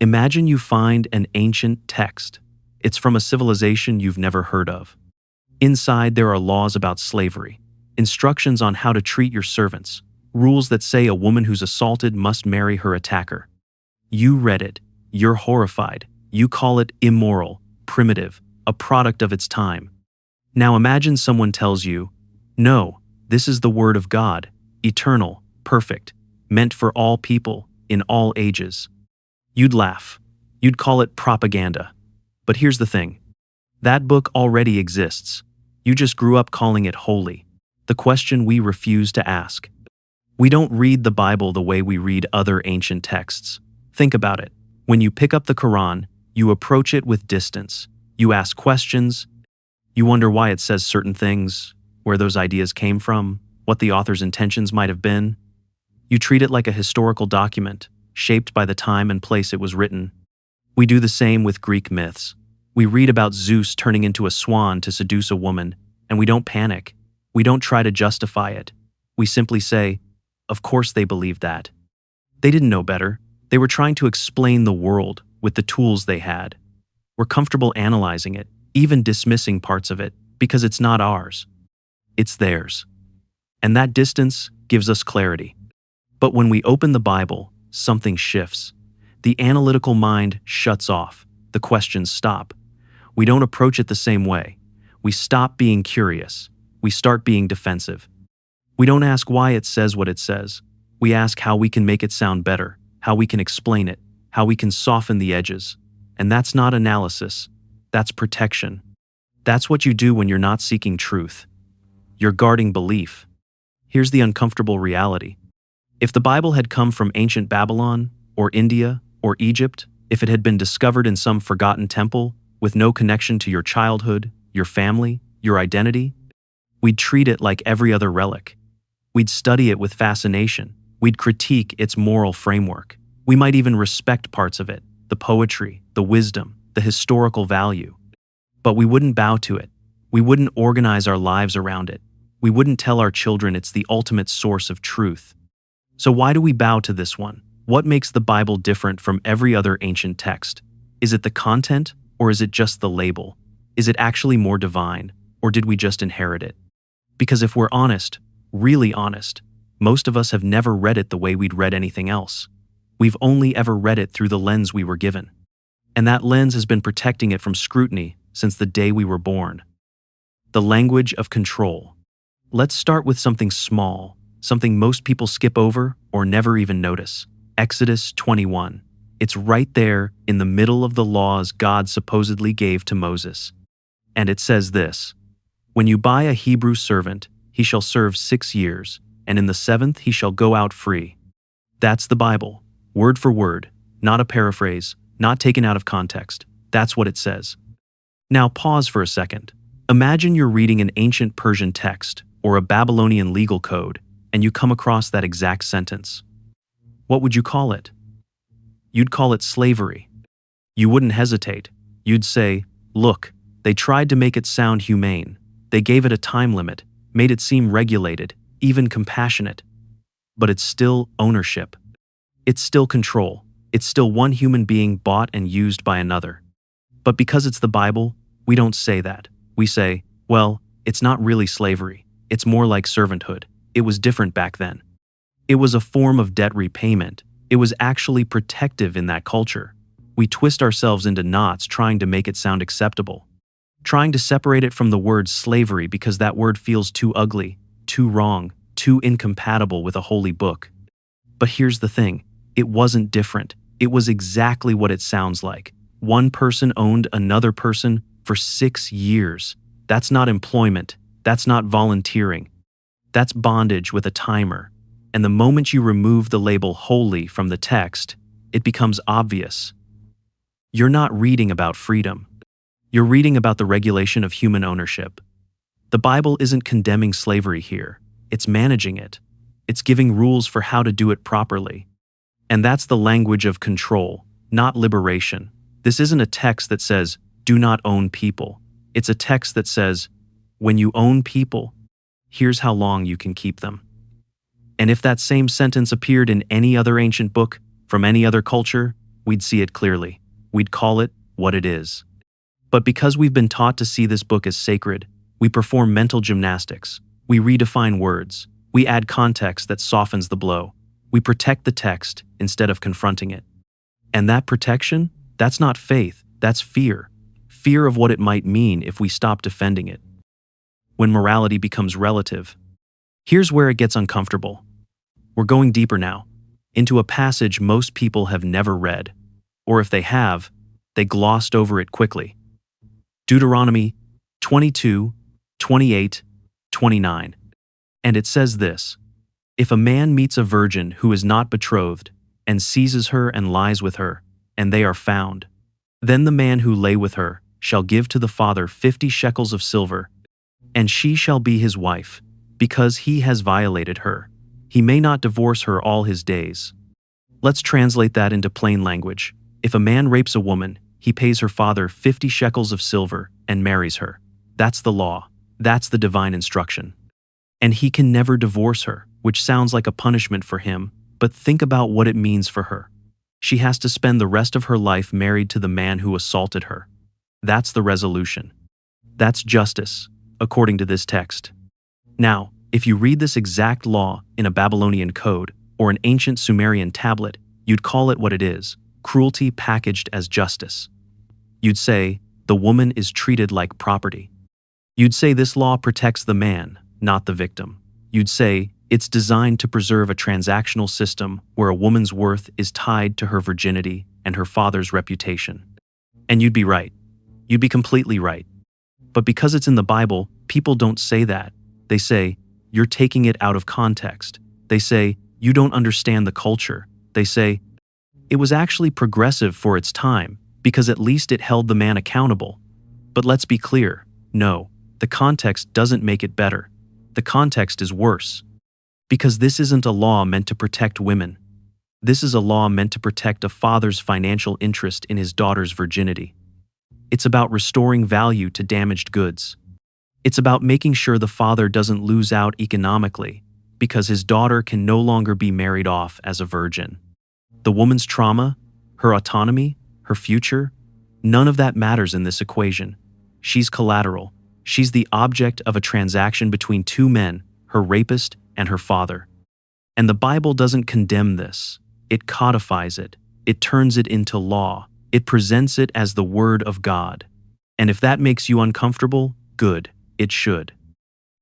Imagine you find an ancient text. It's from a civilization you've never heard of. Inside, there are laws about slavery, instructions on how to treat your servants, rules that say a woman who's assaulted must marry her attacker. You read it. You're horrified. You call it immoral, primitive, a product of its time. Now imagine someone tells you, no, this is the word of God, eternal, perfect, meant for all people, in all ages. You'd laugh. You'd call it propaganda. But here's the thing. That book already exists. You just grew up calling it holy. The question we refuse to ask. We don't read the Bible the way we read other ancient texts. Think about it. When you pick up the Quran, you approach it with distance. You ask questions. You wonder why it says certain things, where those ideas came from, what the author's intentions might have been. You treat it like a historical document, shaped by the time and place it was written. We do the same with Greek myths. We read about Zeus turning into a swan to seduce a woman, and we don't panic. We don't try to justify it. We simply say, of course they believed that. They didn't know better. They were trying to explain the world with the tools they had. We're comfortable analyzing it, even dismissing parts of it, because it's not ours. It's theirs. And that distance gives us clarity. But when we open the Bible, something shifts. The analytical mind shuts off. The questions stop. We don't approach it the same way. We stop being curious. We start being defensive. We don't ask why it says what it says. We ask how we can make it sound better, how we can explain it, how we can soften the edges. And that's not analysis. That's protection. That's what you do when you're not seeking truth. You're guarding belief. Here's the uncomfortable reality. If the Bible had come from ancient Babylon, or India, or Egypt, if it had been discovered in some forgotten temple, with no connection to your childhood, your family, your identity, we'd treat it like every other relic. We'd study it with fascination. We'd critique its moral framework. We might even respect parts of it, the poetry, the wisdom, the historical value. But we wouldn't bow to it. We wouldn't organize our lives around it. We wouldn't tell our children it's the ultimate source of truth. So why do we bow to this one? What makes the Bible different from every other ancient text? Is it the content, or is it just the label? Is it actually more divine, or did we just inherit it? Because if we're honest, really honest, most of us have never read it the way we'd read anything else. We've only ever read it through the lens we were given. And that lens has been protecting it from scrutiny since the day we were born. The language of control. Let's start with something small, something most people skip over or never even notice. Exodus 21. It's right there in the middle of the laws God supposedly gave to Moses. And it says this, "When you buy a Hebrew servant, he shall serve 6 years, and in the 7th he shall go out free." That's the Bible, word for word, not a paraphrase, not taken out of context. That's what it says. Now pause for a second. Imagine you're reading an ancient Persian text or a Babylonian legal code, and you come across that exact sentence. What would you call it? You'd call it slavery. You wouldn't hesitate. You'd say, look, they tried to make it sound humane. They gave it a time limit, made it seem regulated, even compassionate. But it's still ownership. It's still control. It's still one human being bought and used by another. But because it's the Bible, we don't say that. We say, well, it's not really slavery. It's more like servanthood. It was different back then. It was a form of debt repayment. It was actually protective in that culture. We twist ourselves into knots trying to make it sound acceptable, trying to separate it from the word slavery because that word feels too ugly, too wrong, too incompatible with a holy book. But here's the thing, it wasn't different. It was exactly what it sounds like. One person owned another person for 6 years. That's not employment. That's not volunteering. That's bondage with a timer. And the moment you remove the label holy from the text, it becomes obvious. You're not reading about freedom. You're reading about the regulation of human ownership. The Bible isn't condemning slavery here. It's managing it. It's giving rules for how to do it properly. And that's the language of control, not liberation. This isn't a text that says, do not own people. It's a text that says, when you own people, here's how long you can keep them. And if that same sentence appeared in any other ancient book, from any other culture, we'd see it clearly. We'd call it what it is. But because we've been taught to see this book as sacred, we perform mental gymnastics. We redefine words. We add context that softens the blow. We protect the text instead of confronting it. And that protection, that's not faith, that's fear. Fear of what it might mean if we stop defending it. When morality becomes relative, here's where it gets uncomfortable. We're going deeper now, into a passage most people have never read, or if they have, they glossed over it quickly. Deuteronomy 22, 28, 29. And it says this: "If a man meets a virgin who is not betrothed, and seizes her and lies with her, and they are found, then the man who lay with her shall give to the father 50 shekels of silver, and she shall be his wife, because he has violated her. He may not divorce her all his days." Let's translate that into plain language. If a man rapes a woman, he pays her father 50 shekels of silver and marries her. That's the law. That's the divine instruction. And he can never divorce her, which sounds like a punishment for him, but think about what it means for her. She has to spend the rest of her life married to the man who assaulted her. That's the resolution. That's justice, according to this text. Now, if you read this exact law in a Babylonian code or an ancient Sumerian tablet, you'd call it what it is: cruelty packaged as justice. You'd say, the woman is treated like property. You'd say this law protects the man, not the victim. You'd say it's designed to preserve a transactional system where a woman's worth is tied to her virginity and her father's reputation. And you'd be right. You'd be completely right. But because it's in the Bible, people don't say that. They say, you're taking it out of context. They say, you don't understand the culture. They say, it was actually progressive for its time because at least it held the man accountable. But let's be clear, no, the context doesn't make it better. The context is worse. Because this isn't a law meant to protect women. This is a law meant to protect a father's financial interest in his daughter's virginity. It's about restoring value to damaged goods. It's about making sure the father doesn't lose out economically because his daughter can no longer be married off as a virgin. The woman's trauma, her autonomy, her future, none of that matters in this equation. She's collateral. She's the object of a transaction between two men, her rapist and her father. And the Bible doesn't condemn this. It codifies it. It turns it into law. It presents it as the Word of God. And if that makes you uncomfortable, good, it should.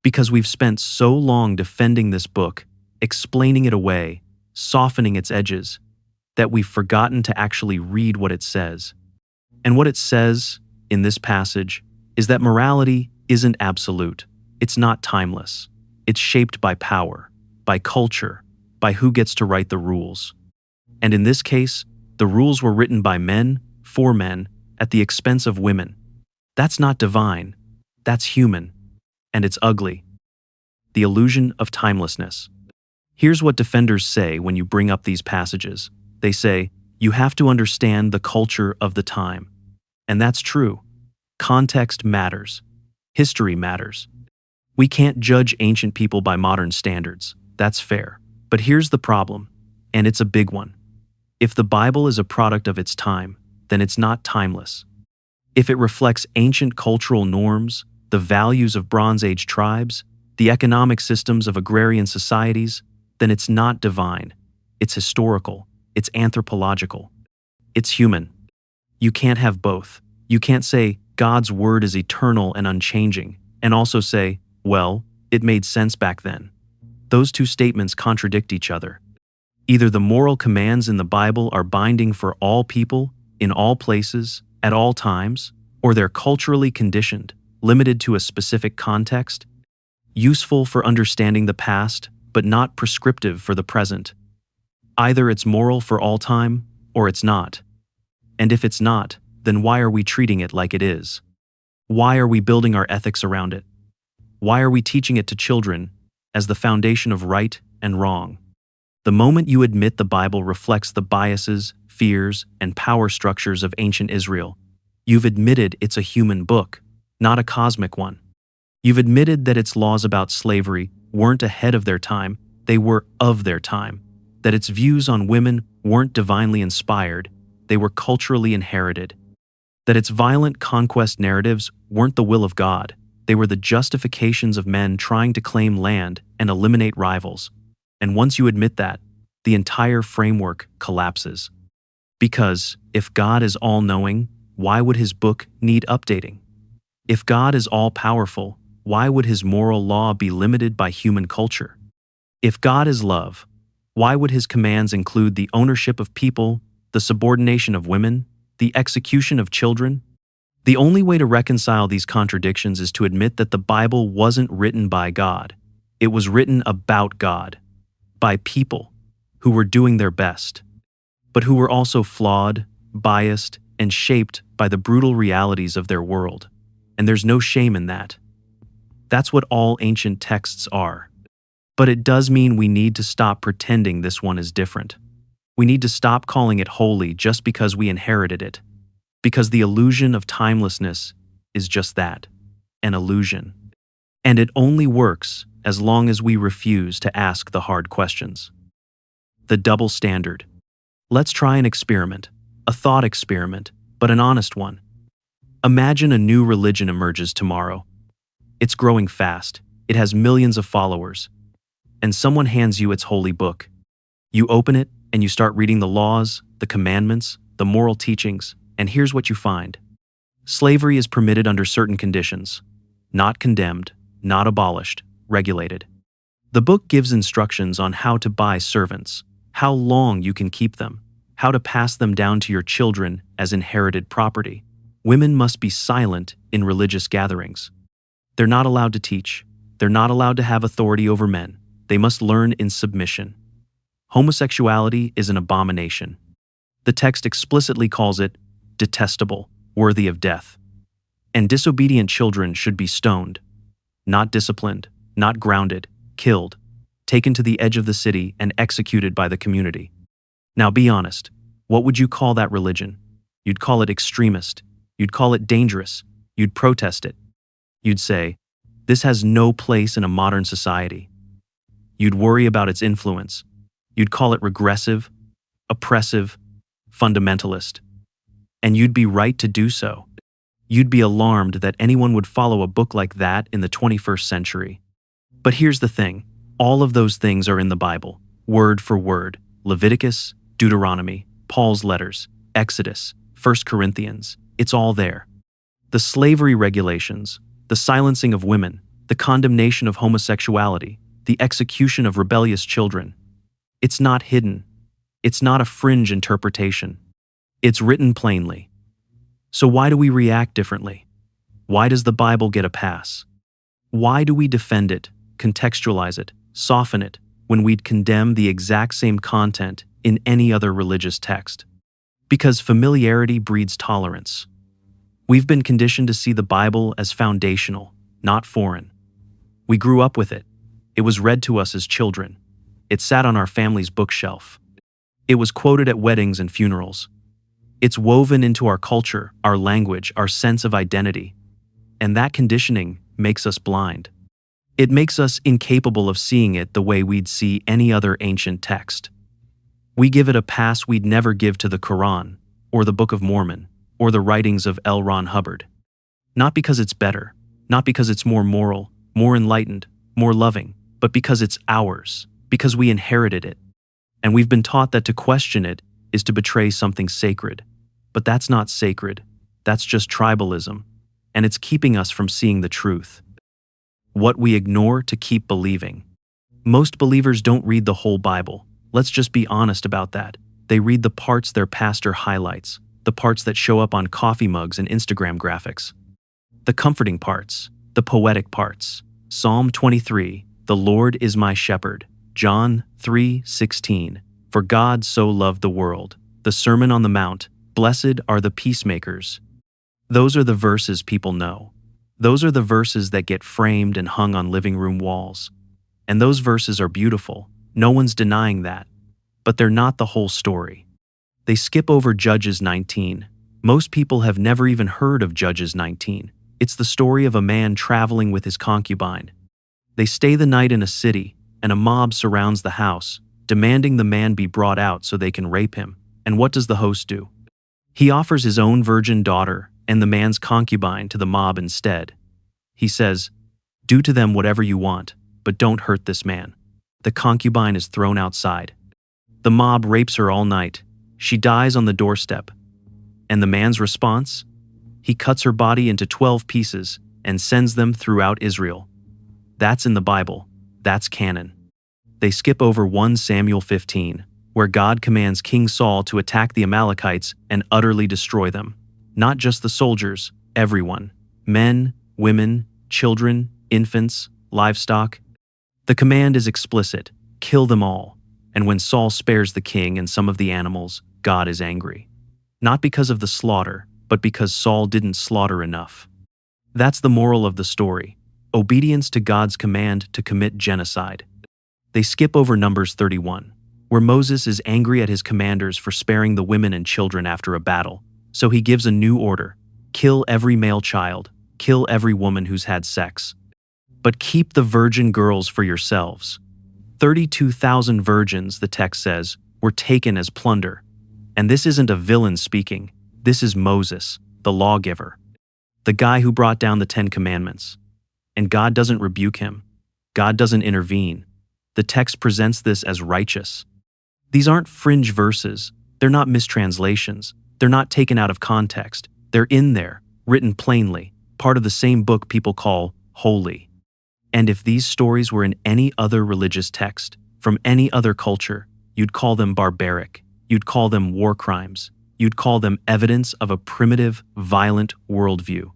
Because we've spent so long defending this book, explaining it away, softening its edges, that we've forgotten to actually read what it says. And what it says in this passage is that morality isn't absolute. It's not timeless. It's shaped by power, by culture, by who gets to write the rules. And in this case, the rules were written by men, for men, at the expense of women. That's not divine. That's human. And it's ugly. The illusion of timelessness. Here's what defenders say when you bring up these passages. They say, you have to understand the culture of the time. And that's true. Context matters. History matters. We can't judge ancient people by modern standards. That's fair. But here's the problem, and it's a big one. If the Bible is a product of its time, then it's not timeless. If it reflects ancient cultural norms, the values of Bronze Age tribes, the economic systems of agrarian societies, then it's not divine. It's historical. It's anthropological. It's human. You can't have both. You can't say God's word is eternal and unchanging, and also say, well, it made sense back then. Those two statements contradict each other. Either the moral commands in the Bible are binding for all people, in all places, at all times, or they're culturally conditioned, limited to a specific context, useful for understanding the past, but not prescriptive for the present. Either it's moral for all time, or it's not. And if it's not, then why are we treating it like it is? Why are we building our ethics around it? Why are we teaching it to children as the foundation of right and wrong? The moment you admit the Bible reflects the biases, fears, and power structures of ancient Israel, you've admitted it's a human book, not a cosmic one. You've admitted that its laws about slavery weren't ahead of their time, they were of their time. That its views on women weren't divinely inspired, they were culturally inherited. That its violent conquest narratives weren't the will of God, they were the justifications of men trying to claim land and eliminate rivals. And once you admit that, the entire framework collapses. Because if God is all-knowing, why would his book need updating? If God is all-powerful, why would his moral law be limited by human culture? If God is love, why would his commands include the ownership of people, the subordination of women, the execution of children? The only way to reconcile these contradictions is to admit that the Bible wasn't written by God. It was written about God, by people who were doing their best, but who were also flawed, biased, and shaped by the brutal realities of their world. And there's no shame in that. That's what all ancient texts are. But it does mean we need to stop pretending this one is different. We need to stop calling it holy just because we inherited it. Because the illusion of timelessness is just that, an illusion. And it only works as long as we refuse to ask the hard questions. The double standard. Let's try an experiment, a thought experiment, but an honest one. Imagine a new religion emerges tomorrow. It's growing fast, it has millions of followers, and someone hands you its holy book. You open it and you start reading the laws, the commandments, the moral teachings, and here's what you find. Slavery is permitted under certain conditions, not condemned, not abolished, regulated. The book gives instructions on how to buy servants, how long you can keep them, how to pass them down to your children as inherited property. Women must be silent in religious gatherings. They're not allowed to teach. They're not allowed to have authority over men. They must learn in submission. Homosexuality is an abomination. The text explicitly calls it detestable, worthy of death. And disobedient children should be stoned, not disciplined, not grounded, killed, taken to the edge of the city and executed by the community. Now be honest, what would you call that religion? You'd call it extremist. You'd call it dangerous. You'd protest it. You'd say, this has no place in a modern society. You'd worry about its influence. You'd call it regressive, oppressive, fundamentalist. And you'd be right to do so. You'd be alarmed that anyone would follow a book like that in the 21st century. But here's the thing, all of those things are in the Bible, word for word. Leviticus, Deuteronomy, Paul's letters, Exodus, 1 Corinthians, it's all there. The slavery regulations, the silencing of women, the condemnation of homosexuality, the execution of rebellious children. It's not hidden. It's not a fringe interpretation. It's written plainly. So why do we react differently? Why does the Bible get a pass? Why do we defend it, contextualize it, soften it, when we'd condemn the exact same content in any other religious text? Because familiarity breeds tolerance. We've been conditioned to see the Bible as foundational, not foreign. We grew up with it. It was read to us as children. It sat on our family's bookshelf. It was quoted at weddings and funerals. It's woven into our culture, our language, our sense of identity. And that conditioning makes us blind. It makes us incapable of seeing it the way we'd see any other ancient text. We give it a pass we'd never give to the Quran, or the Book of Mormon, or the writings of L. Ron Hubbard. Not because it's better, not because it's more moral, more enlightened, more loving, but because it's ours, because we inherited it. And we've been taught that to question it is to betray something sacred. But that's not sacred, that's just tribalism, and it's keeping us from seeing the truth. What we ignore to keep believing. Most believers don't read the whole Bible. Let's just be honest about that. They read the parts their pastor highlights, the parts that show up on coffee mugs and Instagram graphics. The comforting parts, the poetic parts. Psalm 23, the Lord is my shepherd. John 3:16, for God so loved the world. The Sermon on the Mount, blessed are the peacemakers. Those are the verses people know. Those are the verses that get framed and hung on living room walls. And those verses are beautiful. No one's denying that. But they're not the whole story. They skip over Judges 19. Most people have never even heard of Judges 19. It's the story of a man traveling with his concubine. They stay the night in a city, and a mob surrounds the house, demanding the man be brought out so they can rape him. And what does the host do? He offers his own virgin daughter and the man's concubine to the mob instead. He says, "Do to them whatever you want, but don't hurt this man." The concubine is thrown outside. The mob rapes her all night. She dies on the doorstep. And the man's response? He cuts her body into 12 pieces and sends them throughout Israel. That's in the Bible. That's canon. They skip over 1 Samuel 15, where God commands King Saul to attack the Amalekites and utterly destroy them. Not just the soldiers, everyone. Men, women, children, infants, livestock. The command is explicit: kill them all. And when Saul spares the king and some of the animals, God is angry. Not because of the slaughter, but because Saul didn't slaughter enough. That's the moral of the story: obedience to God's command to commit genocide. They skip over Numbers 31, where Moses is angry at his commanders for sparing the women and children after a battle, so he gives a new order: kill every male child, kill every woman who's had sex. But keep the virgin girls for yourselves. 32,000 virgins, the text says, were taken as plunder. And this isn't a villain speaking. This is Moses, the lawgiver, the guy who brought down the 10 Commandments. And God doesn't rebuke him. God doesn't intervene. The text presents this as righteous. These aren't fringe verses. They're not mistranslations. They're not taken out of context. They're in there, written plainly, part of the same book people call holy. And if these stories were in any other religious text, from any other culture, you'd call them barbaric. You'd call them war crimes. You'd call them evidence of a primitive, violent worldview.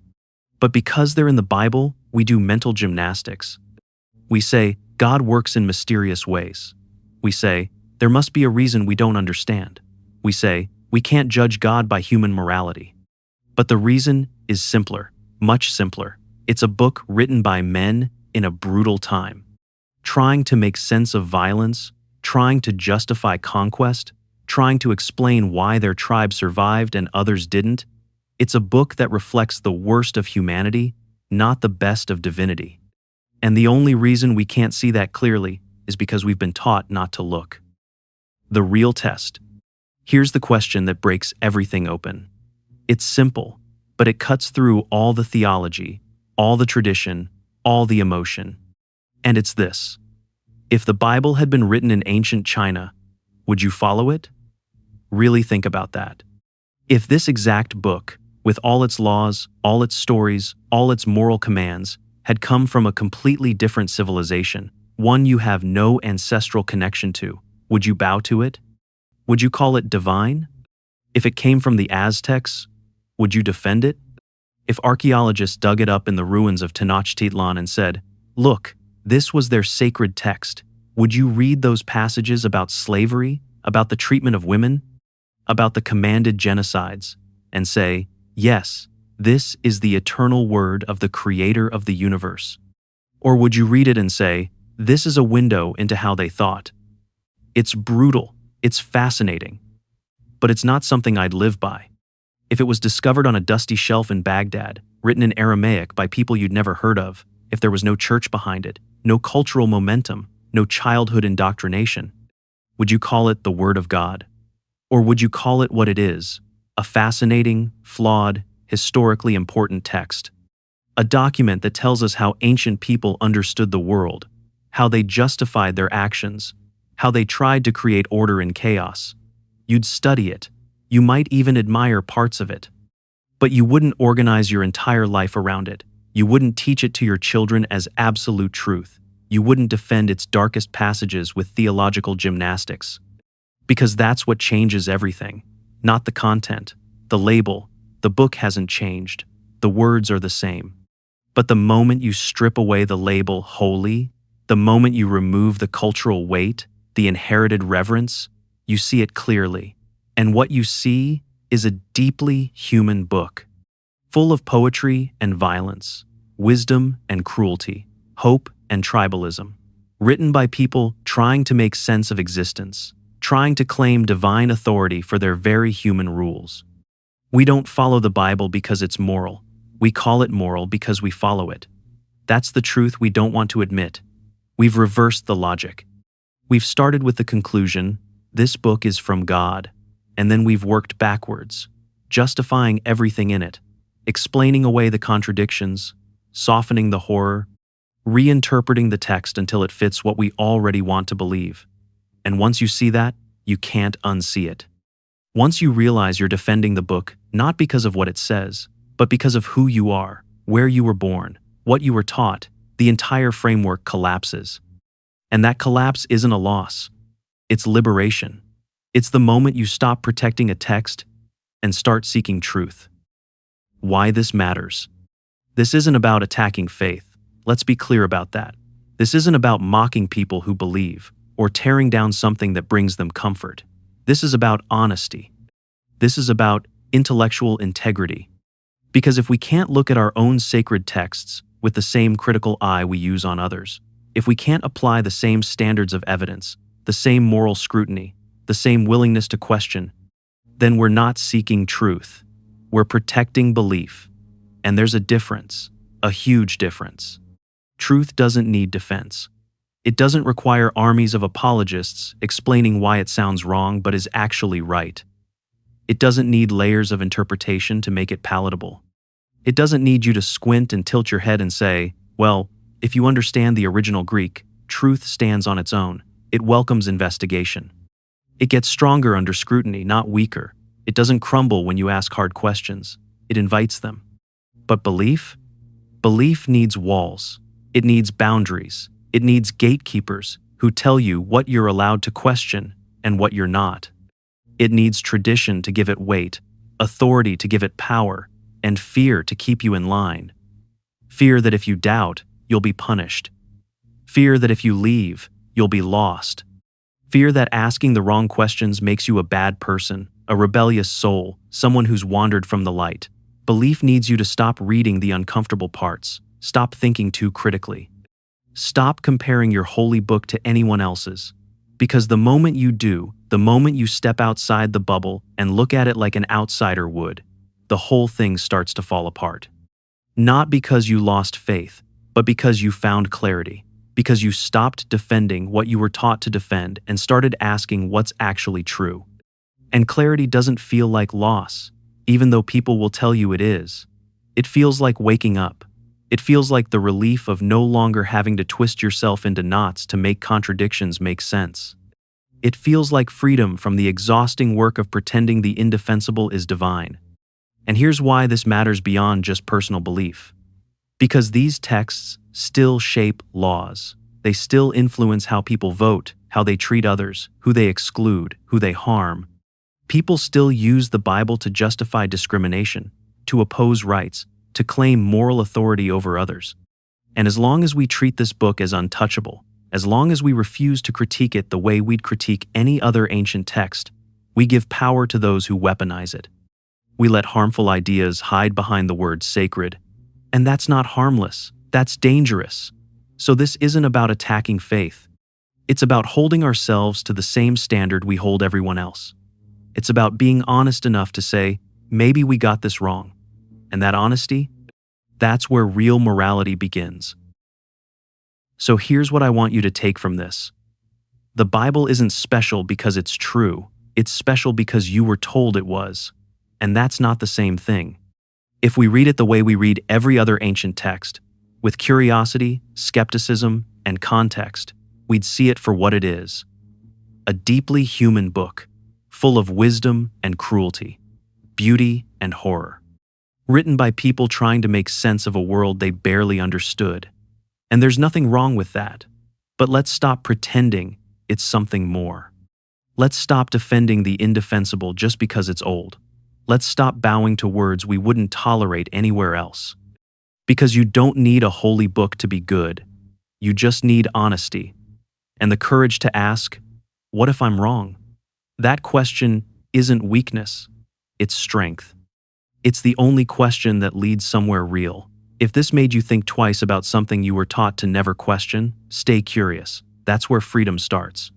But because they're in the Bible, we do mental gymnastics. We say, God works in mysterious ways. We say, there must be a reason we don't understand. We say, we can't judge God by human morality. But the reason is simpler, much simpler. It's a book written by men in a brutal time, trying to make sense of violence, trying to justify conquest, trying to explain why their tribe survived and others didn't. It's a book that reflects the worst of humanity, not the best of divinity. And the only reason we can't see that clearly is because we've been taught not to look. The real test. Here's the question that breaks everything open. It's simple, but it cuts through all the theology, all the tradition, all the emotion. And it's this: if the Bible had been written in ancient China, would you follow it? Really think about that. If this exact book, with all its laws, all its stories, all its moral commands, had come from a completely different civilization, one you have no ancestral connection to, would you bow to it? Would you call it divine? If it came from the Aztecs, would you defend it? If archaeologists dug it up in the ruins of Tenochtitlan and said, look, this was their sacred text, would you read those passages about slavery, about the treatment of women, about the commanded genocides, and say, yes, this is the eternal word of the creator of the universe? Or would you read it and say, this is a window into how they thought? It's brutal, it's fascinating, but it's not something I'd live by. If it was discovered on a dusty shelf in Baghdad, written in Aramaic by people you'd never heard of, if there was no church behind it, no cultural momentum, no childhood indoctrination, would you call it the Word of God? Or would you call it what it is, a fascinating, flawed, historically important text? A document that tells us how ancient people understood the world, how they justified their actions, how they tried to create order in chaos. You'd study it. You might even admire parts of it. But you wouldn't organize your entire life around it. You wouldn't teach it to your children as absolute truth. You wouldn't defend its darkest passages with theological gymnastics. Because that's what changes everything. Not the content, the label. The book hasn't changed. The words are the same. But the moment you strip away the label holy, the moment you remove the cultural weight, the inherited reverence, you see it clearly. And what you see is a deeply human book, full of poetry and violence, wisdom and cruelty, hope and tribalism, written by people trying to make sense of existence, trying to claim divine authority for their very human rules. We don't follow the Bible because it's moral. We call it moral because we follow it. That's the truth we don't want to admit. We've reversed the logic. We've started with the conclusion, this book is from God. And then we've worked backwards. justifying everything in it, explaining away the contradictions, softening the horror, reinterpreting the text until it fits what we already want to believe. And once you see that, you can't unsee it. Once you realize you're defending the book not because of what it says, but because of who you are, where you were born, what you were taught, the entire framework collapses. And that collapse isn't a loss. It's liberation. It's the moment you stop protecting a text and start seeking truth. Why this matters. This isn't about attacking faith. Let's be clear about that. This isn't about mocking people who believe or tearing down something that brings them comfort. This is about honesty. This is about intellectual integrity. Because if we can't look at our own sacred texts with the same critical eye we use on others, if we can't apply the same standards of evidence, the same moral scrutiny, the same willingness to question, then we're not seeking truth. We're protecting belief. And there's a difference, a huge difference. Truth doesn't need defense. It doesn't require armies of apologists explaining why it sounds wrong but is actually right. It doesn't need layers of interpretation to make it palatable. It doesn't need you to squint and tilt your head and say, well, if you understand the original Greek, truth stands on its own. It welcomes investigation. It gets stronger under scrutiny, not weaker. It doesn't crumble when you ask hard questions. It invites them. But belief? Belief needs walls. It needs boundaries. It needs gatekeepers who tell you what you're allowed to question and what you're not. It needs tradition to give it weight, authority to give it power, and fear to keep you in line. Fear that if you doubt, you'll be punished. Fear that if you leave, you'll be lost. Fear that asking the wrong questions makes you a bad person, a rebellious soul, someone who's wandered from the light. Belief needs you to stop reading the uncomfortable parts. Stop thinking too critically. Stop comparing your holy book to anyone else's. Because the moment you do, the moment you step outside the bubble and look at it like an outsider would, the whole thing starts to fall apart. Not because you lost faith, but because you found clarity. Because you stopped defending what you were taught to defend and started asking what's actually true. And clarity doesn't feel like loss, even though people will tell you it is. It feels like waking up. It feels like the relief of no longer having to twist yourself into knots to make contradictions make sense. It feels like freedom from the exhausting work of pretending the indefensible is divine. And here's why this matters beyond just personal belief. Because these texts still shape laws. They still influence how people vote, how they treat others, who they exclude, who they harm. People still use the Bible to justify discrimination, to oppose rights, to claim moral authority over others. And as long as we treat this book as untouchable, as long as we refuse to critique it the way we'd critique any other ancient text, we give power to those who weaponize it. We let harmful ideas hide behind the word sacred. And that's not harmless. That's dangerous. So this isn't about attacking faith. It's about holding ourselves to the same standard we hold everyone else. It's about being honest enough to say, maybe we got this wrong. And that honesty, that's where real morality begins. So here's what I want you to take from this. The Bible isn't special because it's true. It's special because you were told it was. And that's not the same thing. If we read it the way we read every other ancient text, with curiosity, skepticism, and context, we'd see it for what it is. A deeply human book, full of wisdom and cruelty, beauty and horror. Written by people trying to make sense of a world they barely understood. And there's nothing wrong with that. But let's stop pretending it's something more. Let's stop defending the indefensible just because it's old. Let's stop bowing to words we wouldn't tolerate anywhere else. Because you don't need a holy book to be good. You just need honesty. And the courage to ask, what if I'm wrong? That question isn't weakness, it's strength. It's the only question that leads somewhere real. If this made you think twice about something you were taught to never question, stay curious. That's where freedom starts.